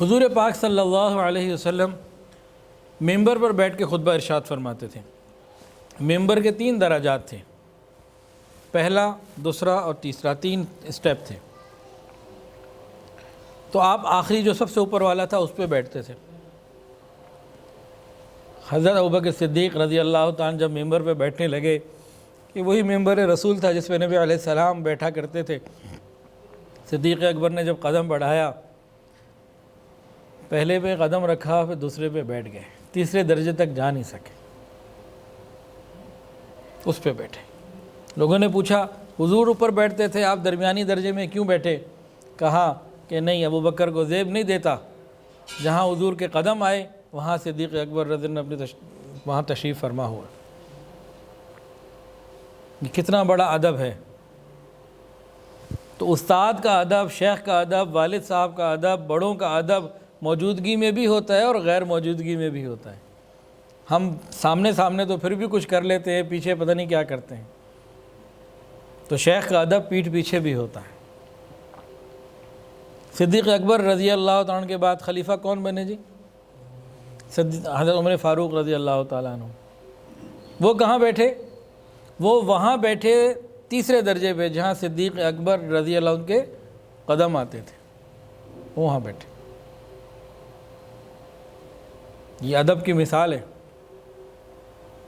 حضور پاک صلی اللہ علیہ وسلم ممبر پر بیٹھ کے خطبہ ارشاد فرماتے تھے۔ ممبر کے 3 درجات تھے، پہلا، دوسرا اور تیسرا، 3 اسٹیپ تھے۔ تو آپ آخری جو سب سے اوپر والا تھا اس پہ بیٹھتے تھے۔ حضرت ابوبکر صدیق رضی اللہ تعالیٰ عنہ جب ممبر پہ بیٹھنے لگے کہ وہی ممبر رسول تھا جس پہ نبی علیہ السلام بیٹھا کرتے تھے، صدیق اکبر نے جب قدم بڑھایا، پہلے پہ قدم رکھا، پھر دوسرے پہ بیٹھ گئے، تیسرے درجے تک جا نہیں سکے، اس پہ بیٹھے۔ لوگوں نے پوچھا حضور اوپر بیٹھتے تھے، آپ درمیانی درجے میں کیوں بیٹھے؟ کہا کہ نہیں، ابوبکر کو زیب نہیں دیتا، جہاں حضور کے قدم آئے وہاں صدیق اکبر رضی اللہ عنہ وہاں تشریف فرما ہوا۔ یہ کتنا بڑا ادب ہے۔ تو استاد کا ادب، شیخ کا ادب، والد صاحب کا ادب، بڑوں کا ادب موجودگی میں بھی ہوتا ہے اور غیر موجودگی میں بھی ہوتا ہے۔ ہم سامنے تو پھر بھی کچھ کر لیتے ہیں، پیچھے پتہ نہیں کیا کرتے ہیں۔ تو شیخ کا ادب پیٹھ پیچھے بھی ہوتا ہے۔ صدیق اکبر رضی اللہ تعالیٰ عنہ کے بعد خلیفہ کون بنے جی؟ حضرت عمر فاروق رضی اللہ تعالیٰ عنہ۔ وہ کہاں بیٹھے؟ وہ وہاں بیٹھے تیسرے درجے پہ جہاں صدیق اکبر رضی اللہ عنہ کے قدم آتے تھے، وہاں بیٹھے۔ یہ ادب کی مثال ہے۔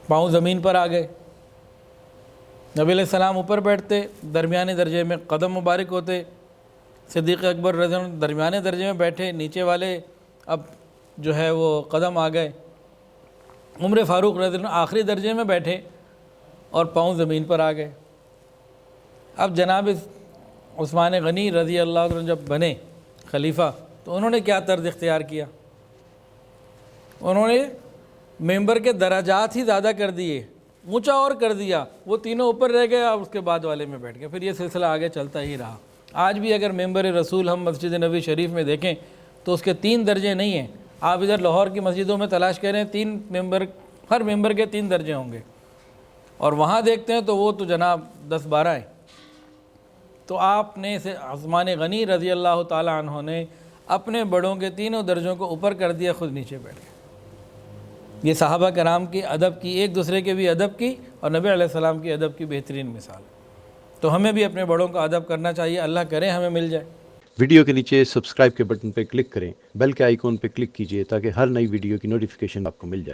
پاؤں زمین پر آ گئے، نبی علیہ السلام اوپر بیٹھتے، درمیانے درجے میں قدم مبارک ہوتے، صدیق اکبر رضی اللہ عنہ درمیانے درجے میں بیٹھے، نیچے والے اب جو ہے وہ قدم آ گئے، عمر فاروق رضی اللہ عنہ آخری درجے میں بیٹھے اور پاؤں زمین پر آ گئے۔ اب جناب عثمان غنی رضی اللہ عنہ جب بنے خلیفہ تو انہوں نے کیا طرز اختیار کیا؟ انہوں نے ممبر کے درجات ہی زیادہ کر دیے، اونچا اور کر دیا، وہ تینوں اوپر رہ گئے اور اس کے بعد والے میں بیٹھ گئے۔ پھر یہ سلسلہ آگے چلتا ہی رہا۔ آج بھی اگر ممبر رسول ہم مسجد نبوی شریف میں دیکھیں تو اس کے 3 درجے نہیں ہیں۔ آپ ادھر لاہور کی مسجدوں میں تلاش کریں، 3 ممبر، ہر ممبر کے 3 درجے ہوں گے، اور وہاں دیکھتے ہیں تو وہ تو جناب 10-12 ہیں۔ تو آپ نے عثمان غنی رضی اللہ تعالیٰ عنہ نے اپنے بڑوں کے 3 درجوں کو اوپر کر دیا، خود نیچے بیٹھ گئے۔ یہ صحابہ کرام کی ادب کی، ایک دوسرے کے بھی ادب کی اور نبی علیہ السلام کی ادب کی بہترین مثال ہے۔ تو ہمیں بھی اپنے بڑوں کا ادب کرنا چاہیے، اللہ کرے ہمیں مل جائے۔ ویڈیو کے نیچے سبسکرائب کے بٹن پہ کلک کریں، بیل کے آئیکن پہ کلک کیجئے تاکہ ہر نئی ویڈیو کی نوٹیفیکیشن آپ کو مل جائے۔